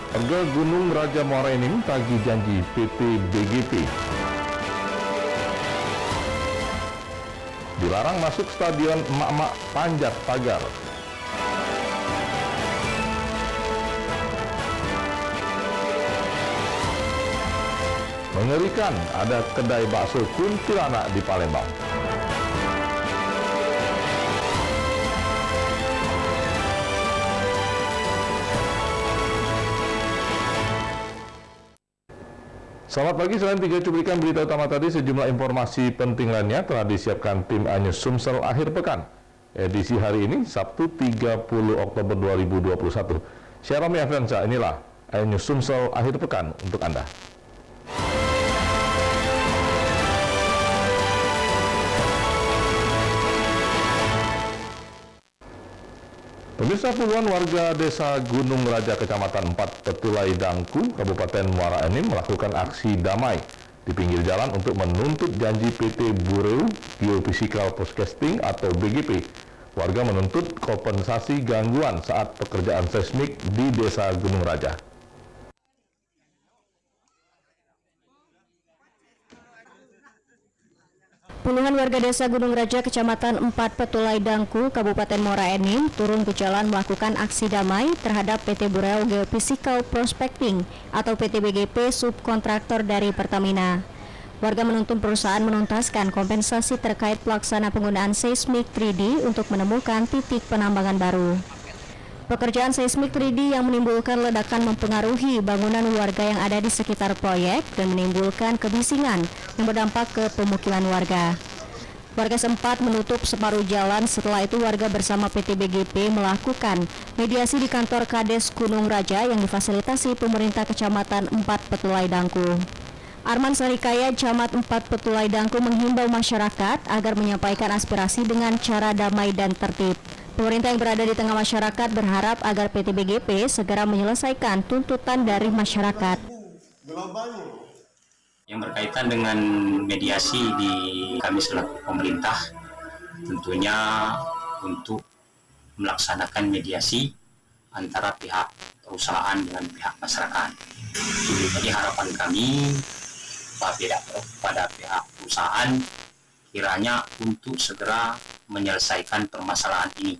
Warga Gunung Raja Muara Enim tagih janji PT BGP. Dilarang masuk stadion emak-emak panjat pagar. Mengerikan, ada kedai bakso kuntilanak di Palembang. Selamat pagi, selain 3 cuplikan berita utama tadi, sejumlah informasi penting lainnya telah disiapkan tim Anyus Sumsel akhir pekan. Edisi hari ini, Sabtu 30 Oktober 2021. Saya Romi Afriansa, inilah Anyus Sumsel akhir pekan untuk Anda. Pemirsa, puluhan warga desa Gunung Raja, Kecamatan 4 Petulai Dangku, Kabupaten Muara Enim melakukan aksi damai di pinggir jalan untuk menuntut janji PT Bureau Geophysical Forecasting atau BGP. Warga menuntut kompensasi gangguan saat pekerjaan seismik di desa Gunung Raja. Puluhan warga desa Gunung Raja, Kecamatan 4 Petulai Dangku, Kabupaten Muara Enim turun ke jalan melakukan aksi damai terhadap PT Bureau Geophysical Prospecting atau PT BGP subkontraktor dari Pertamina. Warga menuntut perusahaan menuntaskan kompensasi terkait pelaksana penggunaan seismik 3D untuk menemukan titik penambangan baru. Pekerjaan seismik 3D yang menimbulkan ledakan mempengaruhi bangunan warga yang ada di sekitar proyek dan menimbulkan kebisingan yang berdampak ke pemukiman warga. Warga sempat menutup separuh jalan, setelah itu warga bersama PT BGP melakukan mediasi di kantor Kades Gunung Raja yang difasilitasi pemerintah Kecamatan 4 Petulai Dangku. Arman Sarikaya, Camat 4 Petulai Dangku menghimbau masyarakat agar menyampaikan aspirasi dengan cara damai dan tertib. Pemerintah yang berada di tengah masyarakat berharap agar PT BGP segera menyelesaikan tuntutan dari masyarakat. Yang berkaitan dengan mediasi di kami selaku pemerintah, tentunya untuk melaksanakan mediasi antara pihak perusahaan dengan pihak masyarakat. Jadi harapan kami pada pihak perusahaan kiranya untuk segera menyelesaikan permasalahan ini,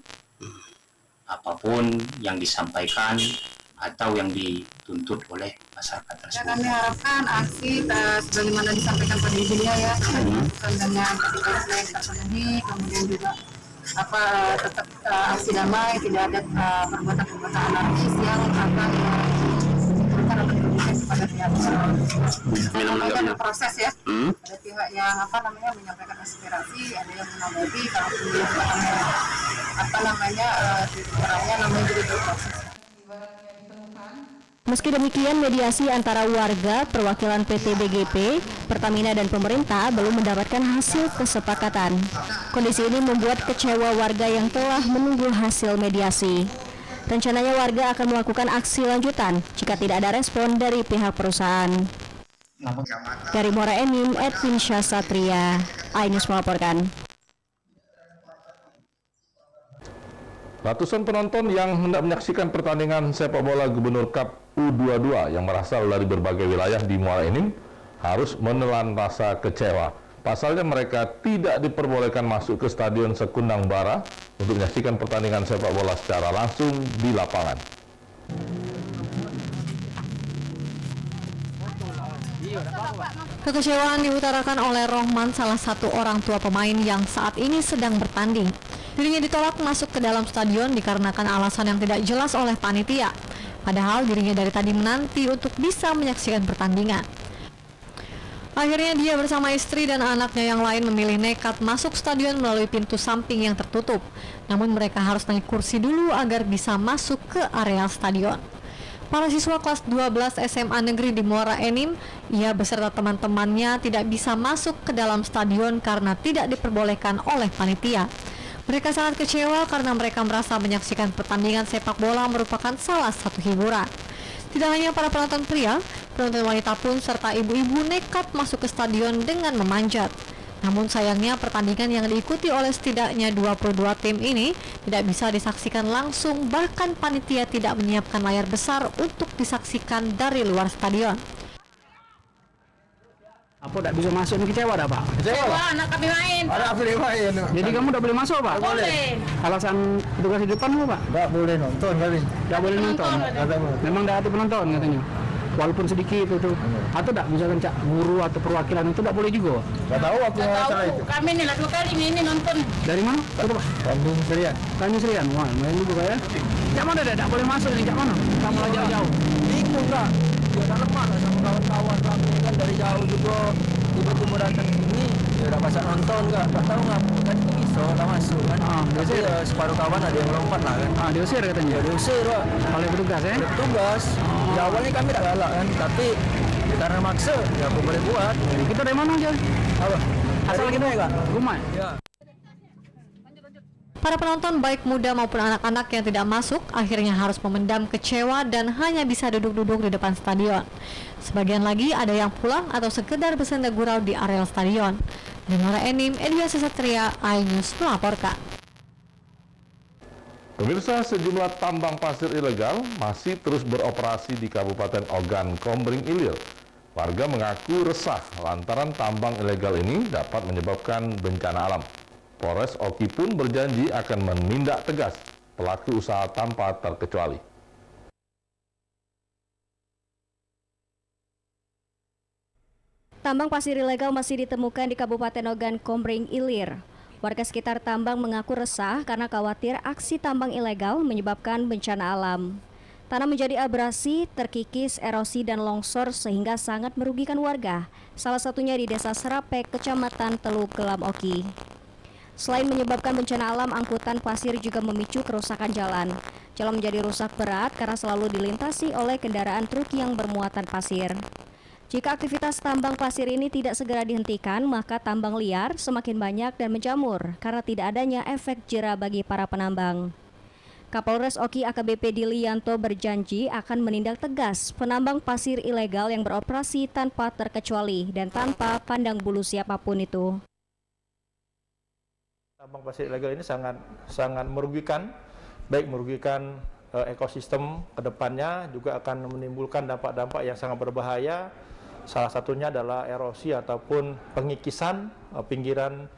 apapun yang disampaikan atau yang dituntut oleh masyarakat tersebut. Kami harapkan aksi sebagaimana disampaikan pada izinnya ya, dengan ketika terpenuhi, kemudian juga tetap aksi damai, tidak ada perbuatan-perbuatan anarkis yang akan pada pihak ada proses ya, ada pihak yang menyampaikan aspirasi, ada yang menanggapi, kalau namanya juga berproses. Meski demikian, mediasi antara warga, perwakilan PT BGP, Pertamina dan pemerintah belum mendapatkan hasil kesepakatan. Kondisi ini membuat kecewa warga yang telah menunggu hasil mediasi. Rencananya warga akan melakukan aksi lanjutan jika tidak ada respon dari pihak perusahaan. Dari Muara Enim, Edwin Syasatria, iNews melaporkan. Ratusan penonton yang hendak menyaksikan pertandingan sepak bola Gubernur Cup U22 yang berasal dari berbagai wilayah di Muara Enim harus menelan rasa kecewa. Pasalnya mereka tidak diperbolehkan masuk ke Stadion Sekundang Bara untuk menyaksikan pertandingan sepak bola secara langsung di lapangan. Kekecewaan diutarakan oleh Rohman, salah satu orang tua pemain yang saat ini sedang bertanding. Dirinya ditolak masuk ke dalam stadion dikarenakan alasan yang tidak jelas oleh panitia. Padahal dirinya dari tadi menanti untuk bisa menyaksikan pertandingan. Akhirnya dia bersama istri dan anaknya yang lain memilih nekat masuk stadion melalui pintu samping yang tertutup. Namun mereka harus naik kursi dulu agar bisa masuk ke area stadion. Para siswa kelas 12 SMA Negeri di Muara Enim, ia beserta teman-temannya tidak bisa masuk ke dalam stadion karena tidak diperbolehkan oleh panitia. Mereka sangat kecewa karena mereka merasa menyaksikan pertandingan sepak bola merupakan salah satu hiburan. Tidak hanya para penonton pria, penonton wanita pun serta ibu-ibu nekat masuk ke stadion dengan memanjat. Namun sayangnya pertandingan yang diikuti oleh setidaknya 22 tim ini tidak bisa disaksikan langsung, bahkan panitia tidak menyiapkan layar besar untuk disaksikan dari luar stadion. Apa tak bisa masuk ni kecewa dah Pak? Kecewa, anak kami main. Jadi kamu tak boleh masuk Pak? Boleh. Alasan petugas di depan apa Pak? Tak boleh nonton kali. Tak boleh nonton. Memang dah ada penonton katanya. Walaupun sedikit itu. Atau tak misalkan cak guru atau perwakilan itu tak boleh juga. Tak tahu aku masalah itu. Kami ni lah 2 kali ini nonton. Dari mana? Itu Pak. Bandung Serian. Tanjung Serian. Wah, main juga ya. Cak mana dah tak boleh masuk ni? Cak mana? Kamu lah jauh-jauh. Bingung tak? Dia dah lemah lah sama kawan-kawan kami kan dari jauh juga. Tiba-tiba datang sini, dia dah pasal nonton kak. Tak tahu ngapa. Tadi tu bisa lah masuk kan. Tapi separuh kawan ada yang lompat lah kan. Diusir katanya. Dia diusir Pak. Oleh petugas Ada petugas. Di awalnya kami tak galak kan. Tapi karena maksa, ya aku boleh buat. Kita dari mana aja? Apa? Asal kita ya kak? rumah. Ya. Para penonton baik muda maupun anak-anak yang tidak masuk akhirnya harus memendam kecewa dan hanya bisa duduk-duduk di depan stadion. Sebagian lagi ada yang pulang atau sekedar bersenda gurau di areal stadion. Denora Enim, Edwiasa Satria, iNews melaporkan. Pemirsa, sejumlah tambang pasir ilegal masih terus beroperasi di Kabupaten Ogan Komering Ilir. Warga mengaku resah lantaran tambang ilegal ini dapat menyebabkan bencana alam. Polres Oki pun berjanji akan menindak tegas pelaku usaha tanpa terkecuali. Tambang pasir ilegal masih ditemukan di Kabupaten Ogan Komering Ilir. Warga sekitar tambang mengaku resah karena khawatir aksi tambang ilegal menyebabkan bencana alam. Tanah menjadi abrasi, terkikis, erosi, dan longsor sehingga sangat merugikan warga. Salah satunya di Desa Serapek, Kecamatan Teluk Gelam Oki. Selain menyebabkan bencana alam, angkutan pasir juga memicu kerusakan jalan. Jalan menjadi rusak berat karena selalu dilintasi oleh kendaraan truk yang bermuatan pasir. Jika aktivitas tambang pasir ini tidak segera dihentikan, maka tambang liar semakin banyak dan menjamur karena tidak adanya efek jera bagi para penambang. Kapolres Oki AKBP Dilianto berjanji akan menindak tegas penambang pasir ilegal yang beroperasi tanpa terkecuali dan tanpa pandang bulu siapapun itu. Tambang pasir ilegal ini sangat merugikan, baik merugikan ekosistem ke depannya, juga akan menimbulkan dampak-dampak yang sangat berbahaya. Salah satunya adalah erosi ataupun pengikisan pinggiran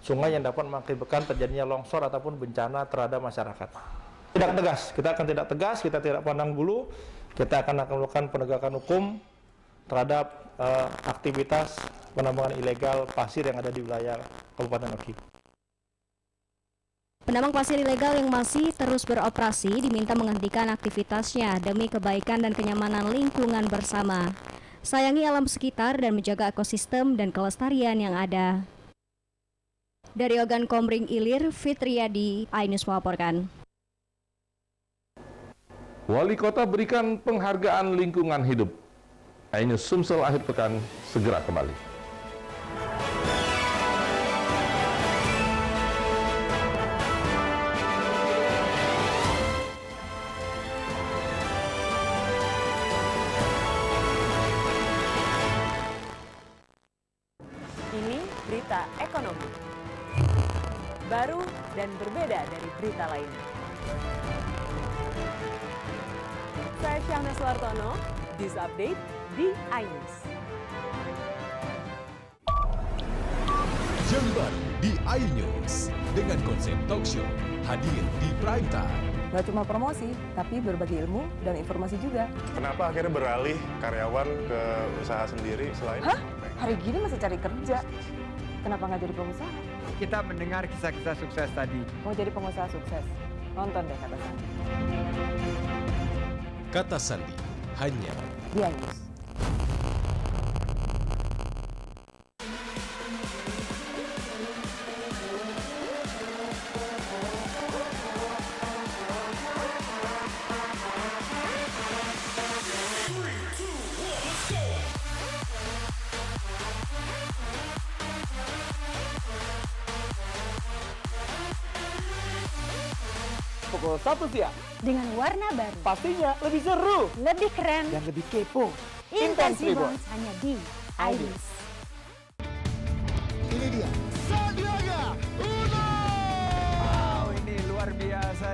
sungai yang dapat mengakibatkan terjadinya longsor ataupun bencana terhadap masyarakat. Tidak tegas, kita akan tidak tegas, kita tidak pandang bulu, kita akan melakukan penegakan hukum terhadap aktivitas penambangan ilegal pasir yang ada di wilayah Kabupaten Oki. Penambang pasir ilegal yang masih terus beroperasi diminta menghentikan aktivitasnya demi kebaikan dan kenyamanan lingkungan bersama. Sayangi alam sekitar dan menjaga ekosistem dan kelestarian yang ada. Dari Ogan Komering Ilir, Fitriadi, iNews melaporkan. Wali Kota berikan penghargaan lingkungan hidup. iNews Sumsel akhir pekan segera kembali. Ini berita ekonomi. Baru dan berbeda dari berita lainnya. Saya Syahna Suartono, News Update di iNews. Jember di iNews dengan konsep talk show hadir di prime time. Gak cuma promosi, tapi berbagi ilmu dan informasi juga. Kenapa akhirnya beralih karyawan ke usaha sendiri selain? Hah? Hari gini masih cari kerja. Kenapa nggak jadi pengusaha? Kita mendengar kisah-kisah sukses tadi. Mau jadi pengusaha sukses? Nonton deh Kata Sandi. Kata Sandi hanya di iNews. Pukul 1 siang. Dengan warna baru. Pastinya lebih seru. Lebih keren. Dan lebih kepo. Intense Reborn hanya di iNews. Ini dia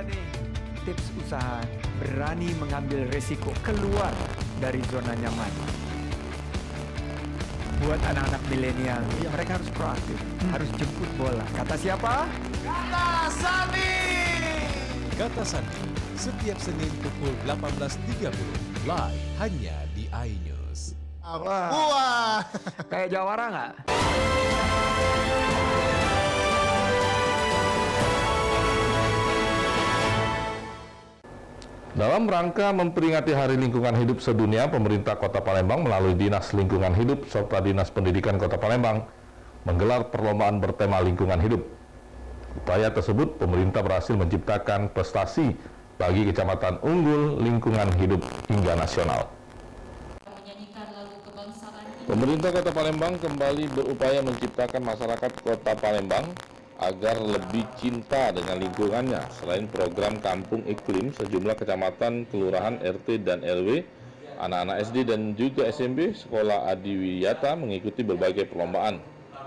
nih. Tips usaha, berani mengambil resiko keluar dari zona nyaman. Buat anak-anak milenial, mereka harus proaktif, harus jemput bola. Kata siapa? Kata Sandi! Kata Sandi, setiap Senin pukul 18.30, live hanya di iNews. Wah, kayak jawara nggak? Dalam rangka memperingati Hari Lingkungan Hidup Sedunia, pemerintah Kota Palembang melalui Dinas Lingkungan Hidup serta Dinas Pendidikan Kota Palembang menggelar perlombaan bertema lingkungan hidup. Upaya tersebut, pemerintah berhasil menciptakan prestasi bagi kecamatan unggul lingkungan hidup hingga nasional. Pemerintah Kota Palembang kembali berupaya menciptakan masyarakat Kota Palembang agar lebih cinta dengan lingkungannya. Selain program Kampung Iklim, sejumlah kecamatan, kelurahan, RT, dan RW, anak-anak SD dan juga SMP Sekolah Adiwiyata mengikuti berbagai perlombaan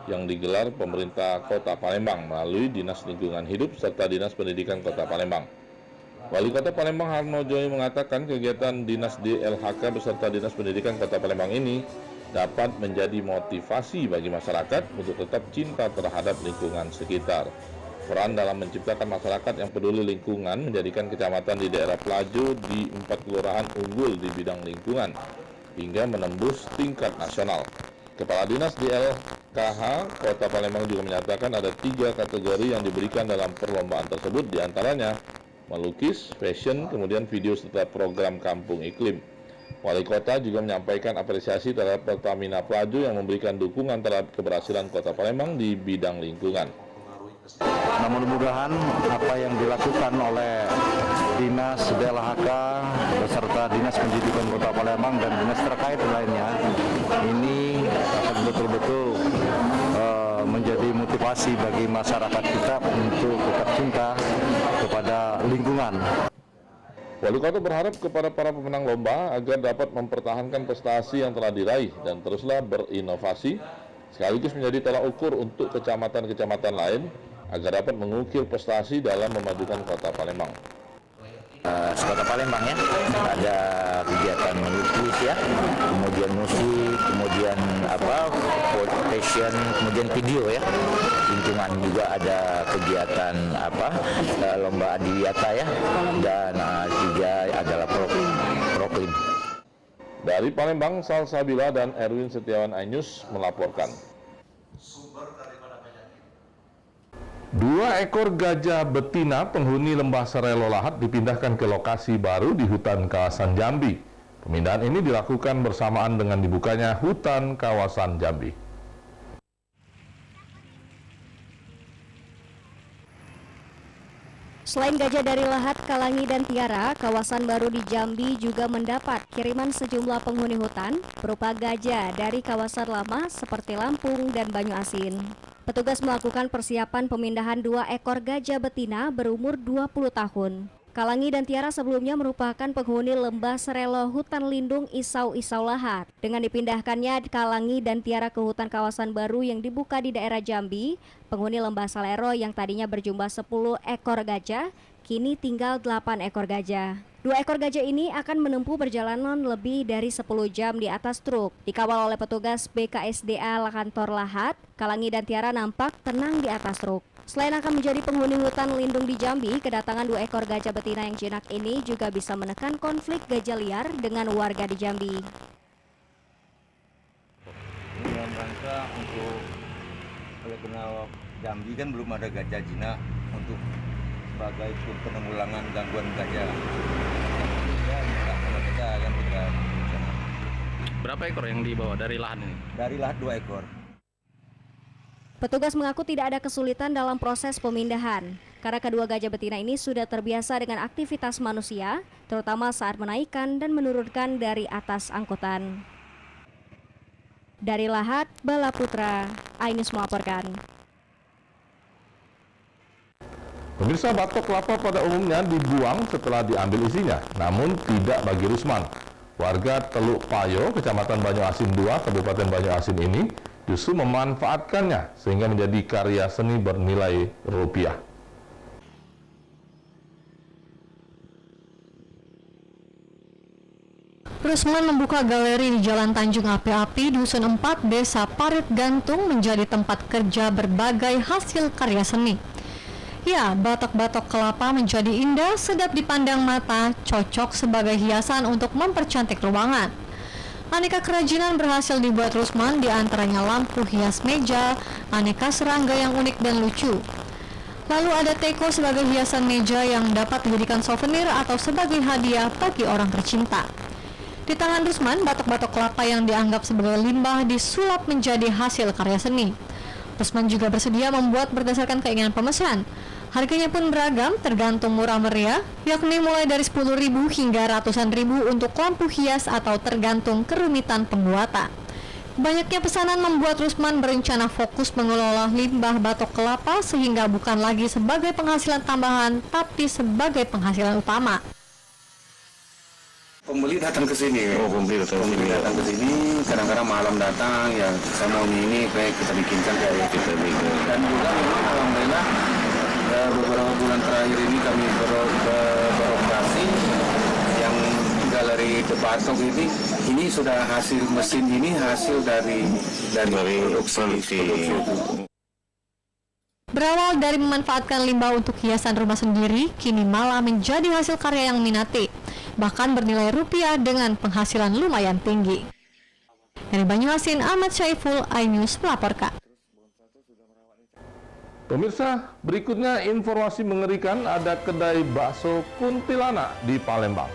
yang digelar pemerintah Kota Palembang melalui Dinas Lingkungan Hidup serta Dinas Pendidikan Kota Palembang. Wali Kota Palembang Harno Joy mengatakan kegiatan Dinas DLHK beserta Dinas Pendidikan Kota Palembang ini dapat menjadi motivasi bagi masyarakat untuk tetap cinta terhadap lingkungan sekitar. Peran dalam menciptakan masyarakat yang peduli lingkungan menjadikan kecamatan di daerah Pelajo di 4 kelurahan unggul di bidang lingkungan hingga menembus tingkat nasional. Kepala Dinas DLKH Kota Palembang juga menyatakan ada 3 kategori yang diberikan dalam perlombaan tersebut, diantaranya melukis, fashion, kemudian video serta program Kampung Iklim. Wali Kota juga menyampaikan apresiasi terhadap Pertamina Pelajo yang memberikan dukungan terhadap keberhasilan Kota Palembang di bidang lingkungan. Nah, mudah-mudahan apa yang dilakukan oleh Dinas DLHK beserta Dinas Pendidikan Kota Palembang dan dinas terkait lainnya ini akan betul-betul menjadi motivasi bagi masyarakat kita untuk tetap cinta kepada lingkungan. Wali Kota berharap kepada para pemenang lomba agar dapat mempertahankan prestasi yang telah diraih dan teruslah berinovasi, sekaligus menjadi tolak ukur untuk kecamatan-kecamatan lain agar dapat mengukir prestasi dalam memajukan Kota Palembang. Kota Palembang ya, ada kegiatan melukis ya, kemudian musik, kemudian fashion, kemudian video ya. Lingkungan juga ada kegiatan lomba adiwiyata ya, dan juga adalah proklim. Dari Palembang, Salsabila dan Erwin Setiawan iNews melaporkan. 2 ekor gajah betina penghuni Lembah Serelo Lahat dipindahkan ke lokasi baru di hutan kawasan Jambi. Pemindahan ini dilakukan bersamaan dengan dibukanya hutan kawasan Jambi. Selain gajah dari Lahat, Kalangi, dan Tiara, kawasan baru di Jambi juga mendapat kiriman sejumlah penghuni hutan berupa gajah dari kawasan lama seperti Lampung dan Banyu Asin. Petugas melakukan persiapan pemindahan 2 ekor gajah betina berumur 20 tahun. Kalangi dan Tiara sebelumnya merupakan penghuni Lembah Serelo Hutan Lindung Isau-Isau Lahat. Dengan dipindahkannya Kalangi dan Tiara ke hutan kawasan baru yang dibuka di daerah Jambi, penghuni Lembah Serelo yang tadinya berjumlah 10 ekor gajah, kini tinggal 8 ekor gajah. 2 ekor gajah ini akan menempuh perjalanan lebih dari 10 jam di atas truk. Dikawal oleh petugas BKSDA Kantor Lahat, Kalangi dan Tiara nampak tenang di atas truk. Selain akan menjadi penghuni hutan lindung di Jambi, kedatangan 2 ekor gajah betina yang jinak ini juga bisa menekan konflik gajah liar dengan warga di Jambi. Dalam rangka untuk oleh kenal Jambi kan belum ada gajah jinak untuk sebagai penanggulangan gangguan gajah. Berapa ekor yang dibawa dari Lahat ini? Dari Lahat 2 ekor. Petugas mengaku tidak ada kesulitan dalam proses pemindahan, karena kedua gajah betina ini sudah terbiasa dengan aktivitas manusia, terutama saat menaikkan dan menurunkan dari atas angkutan. Dari Lahat, Bala Putra, iNews melaporkan. Pemirsa, batok kelapa pada umumnya dibuang setelah diambil isinya, namun tidak bagi Rusman. Warga Teluk Payo, Kecamatan Banyu Asin 2, Kabupaten Banyu Asin ini justru memanfaatkannya sehingga menjadi karya seni bernilai rupiah. Rusman membuka galeri di Jalan Tanjung Api-Api, Dusun 4, Desa Parit Gantung menjadi tempat kerja berbagai hasil karya seni. Ya, batok-batok kelapa menjadi indah, sedap dipandang mata, cocok sebagai hiasan untuk mempercantik ruangan. Aneka kerajinan berhasil dibuat Rusman, di antaranya lampu hias meja, aneka serangga yang unik dan lucu. Lalu ada teko sebagai hiasan meja yang dapat dijadikan souvenir atau sebagai hadiah bagi orang tercinta. Di tangan Rusman, batok-batok kelapa yang dianggap sebagai limbah disulap menjadi hasil karya seni. Rusman juga bersedia membuat berdasarkan keinginan pemesan. Harganya pun beragam, tergantung murah meriah, yakni mulai dari 10.000 hingga ratusan ribu untuk lampu hias atau tergantung kerumitan pembuatan. Banyaknya pesanan membuat Rusman berencana fokus mengelola limbah batok kelapa sehingga bukan lagi sebagai penghasilan tambahan, tapi sebagai penghasilan utama. Pembeli datang ke sini. Pembeli datang ke sini. Kadang-kadang malam datang, ya saya mau ini kayak kita bikinkan kayak kita bikin. Dan juga memang alhamdulillah beberapa bulan terakhir ini kami beroperasi yang galeri The Batok ini sudah hasil mesin ini hasil dari produksi. Berawal dari memanfaatkan limbah untuk hiasan rumah sendiri, kini malah menjadi hasil karya yang minati, bahkan bernilai rupiah dengan penghasilan lumayan tinggi. Dari Banyuasin, Ahmad Syaiful, iNews melaporkan. Pemirsa, berikutnya informasi mengerikan, ada kedai bakso kuntilanak di Palembang.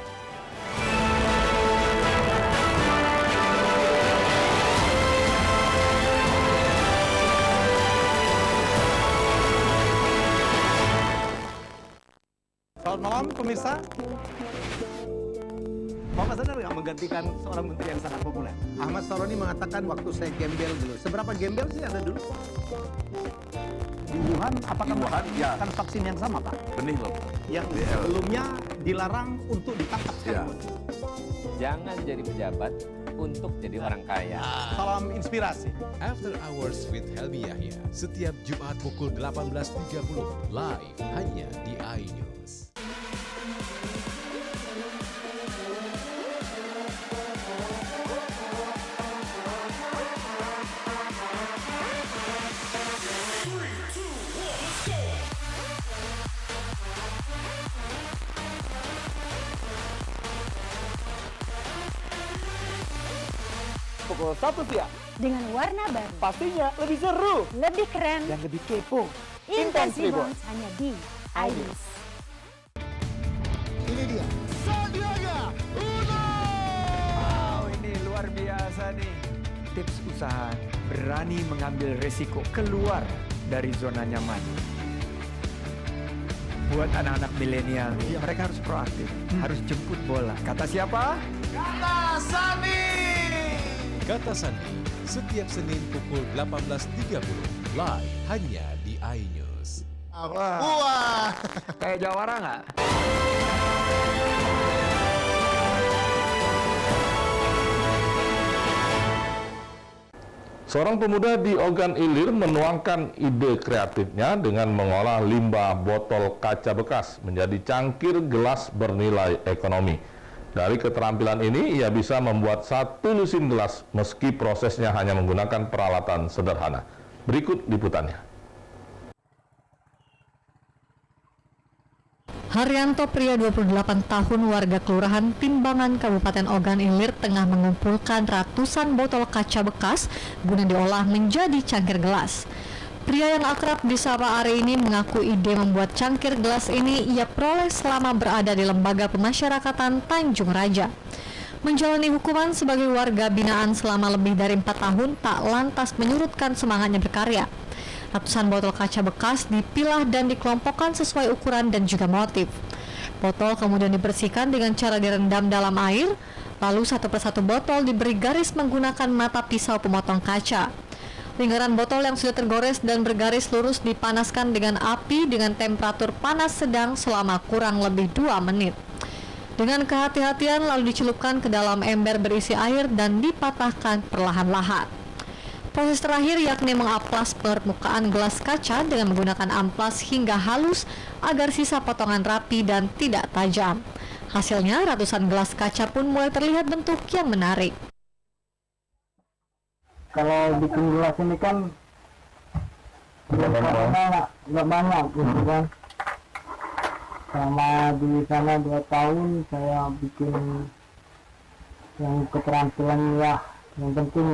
Selamat malam pemirsa. Bapak sadar nggak menggantikan seorang menteri yang sangat populer? Ahmad Saroni mengatakan waktu saya gembel dulu. Seberapa gembel sih Anda dulu? Di Wuhan, apakah Wuhan? Ya. Kan vaksin yang sama, Pak? Benih loh. Yang sebelumnya dilarang untuk ditangkap sekalipun. Jangan jadi pejabat untuk jadi orang kaya. Salam inspirasi. After Hours with Helmi Yahya, setiap Jumat pukul 18.30, live hanya di iNews. Pukul 1 siang. Dengan warna baru. Pastinya lebih seru. Lebih keren. Dan lebih kepo. Intense Reborn hanya di iNews. Ini dia. Sandiaga Uno. Wow, ini luar biasa nih. Tips usaha berani mengambil resiko keluar dari zona nyaman. Buat anak-anak milenial, mereka harus proaktif, harus jemput bola. Kata siapa? Kata Sandi. Kata Sandi, setiap Senin pukul 18.30, live hanya di iNews. Wah, kayak jawara nggak? Seorang pemuda di Ogan Ilir menuangkan ide kreatifnya dengan mengolah limbah botol kaca bekas menjadi cangkir gelas bernilai ekonomi. Dari keterampilan ini, ia bisa membuat 1 lusin gelas meski prosesnya hanya menggunakan peralatan sederhana. Berikut liputannya. Haryanto, pria 28 tahun warga Kelurahan Timbangan, Kabupaten Ogan Ilir, tengah mengumpulkan ratusan botol kaca bekas guna diolah menjadi cangkir gelas. Pria yang akrab disapa Ari ini mengaku ide membuat cangkir gelas ini ia peroleh selama berada di Lembaga Pemasyarakatan Tanjung Raja. Menjalani hukuman sebagai warga binaan selama lebih dari 4 tahun tak lantas menyurutkan semangatnya berkarya. Ratusan botol kaca bekas dipilah dan dikelompokkan sesuai ukuran dan juga motif. Botol kemudian dibersihkan dengan cara direndam dalam air, lalu satu persatu botol diberi garis menggunakan mata pisau pemotong kaca. Lingkaran botol yang sudah tergores dan bergaris lurus dipanaskan dengan api dengan temperatur panas sedang selama kurang lebih 2 menit. Dengan kehati-hatian lalu dicelupkan ke dalam ember berisi air dan dipatahkan perlahan-lahan. Proses terakhir yakni mengaplas permukaan gelas kaca dengan menggunakan amplas hingga halus agar sisa potongan rapi dan tidak tajam. Hasilnya, ratusan gelas kaca pun mulai terlihat bentuk yang menarik. Kalau bikin gelas ini kan nggak banyak gitu kan. Sama di sana 2 tahun saya bikin yang keterampilan ya, yang penting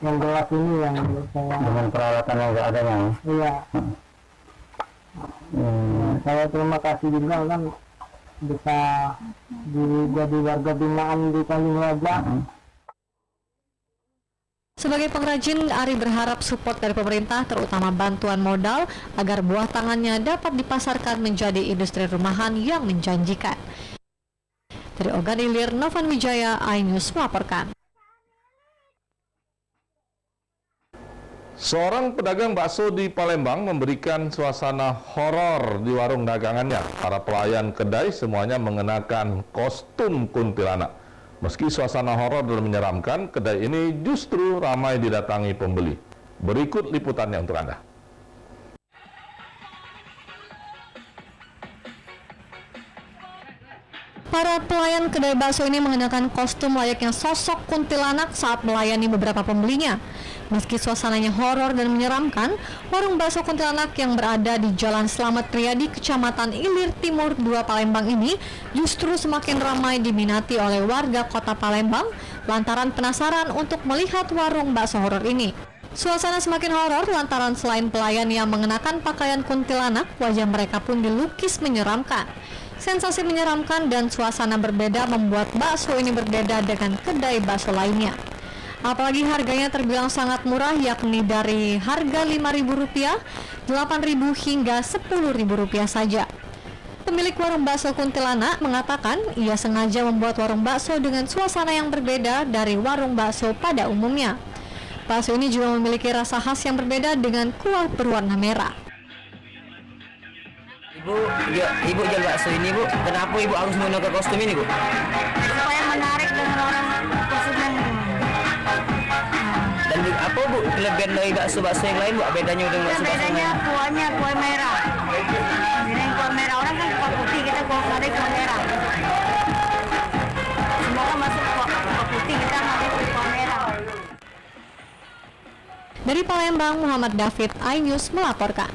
yang gelas ini yang saya dengan peralatan yang nggak adanya. Iya. Saya terima kasih juga kan bisa jadi warga binaan di Tanjung Raja. Sebagai pengrajin, Ari berharap support dari pemerintah, terutama bantuan modal, agar buah tangannya dapat dipasarkan menjadi industri rumahan yang menjanjikan. Dari Ogan Ilir, Novan Wijaya, iNews melaporkan. Seorang pedagang bakso di Palembang memberikan suasana horor di warung dagangannya. Para pelayan kedai semuanya mengenakan kostum kuntilanak. Meski suasana horor dan menyeramkan, kedai ini justru ramai didatangi pembeli. Berikut liputannya untuk Anda. Para pelayan kedai bakso ini mengenakan kostum layaknya sosok kuntilanak saat melayani beberapa pembelinya. Meski suasananya horor dan menyeramkan, warung bakso kuntilanak yang berada di Jalan Slamet Riyadi, Kecamatan Ilir Timur 2 Palembang ini justru semakin ramai diminati oleh warga kota Palembang lantaran penasaran untuk melihat warung bakso horor ini. Suasana semakin horor lantaran selain pelayan yang mengenakan pakaian kuntilanak, wajah mereka pun dilukis menyeramkan. Sensasi menyeramkan dan suasana berbeda membuat bakso ini berbeda dengan kedai bakso lainnya. Apalagi harganya terbilang sangat murah, yakni dari harga Rp5.000, Rp8.000 hingga Rp10.000 saja. Pemilik warung bakso kuntilanak mengatakan ia sengaja membuat warung bakso dengan suasana yang berbeda dari warung bakso pada umumnya. Bakso ini juga memiliki rasa khas yang berbeda dengan kuah berwarna merah. Ibu jual bakso ini, Bu. Kenapa Ibu harus menggunakan kostum ini, Bu? Supaya menarik dengan orang kostumnya. Dan apa, Bu, kelebihan dari bakso-bakso yang lain, Bu? Bedanya dengan bakso-bakso yang lain? Bedanya kuahnya kuah merah. Ini kuah merah, orang kan kuah putih, kita kuah merah. Semua kan masuk kuah putih, kita nggak kuah merah. Dari Palembang, Muhammad David, iNews melaporkan.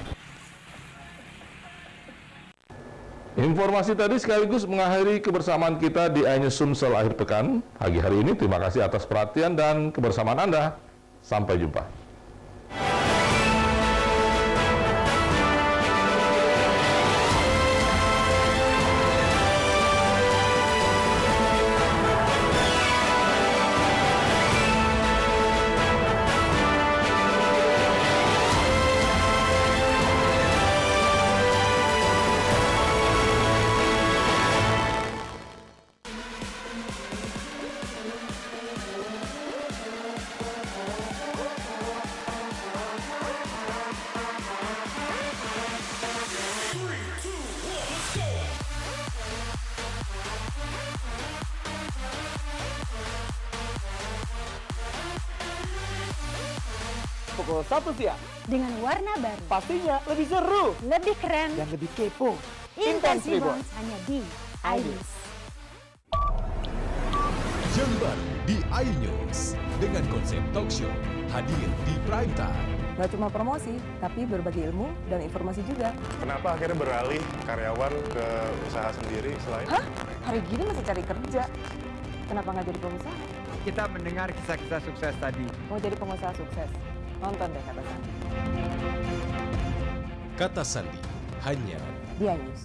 Informasi tadi sekaligus mengakhiri kebersamaan kita di iNews Sumsel akhir pekan. Pagi hari ini, terima kasih atas perhatian dan kebersamaan Anda. Sampai jumpa. Pukul 1 siang. Dengan warna baru. Pastinya lebih seru. Lebih keren. Dan lebih kepo. Intense Reborn hanya di iNews. Yang baru di iNews dengan konsep talk show hadir di prime time. Gak cuma promosi, tapi berbagi ilmu dan informasi juga. Kenapa akhirnya beralih karyawan ke usaha sendiri selain? Hah? Hari gini masih cari kerja. Kenapa nggak jadi pengusaha? Kita mendengar kisah-kisah sukses tadi. Mau jadi pengusaha sukses? Nonton deh Kata Sandi. Kata Sandi hanya di iNews.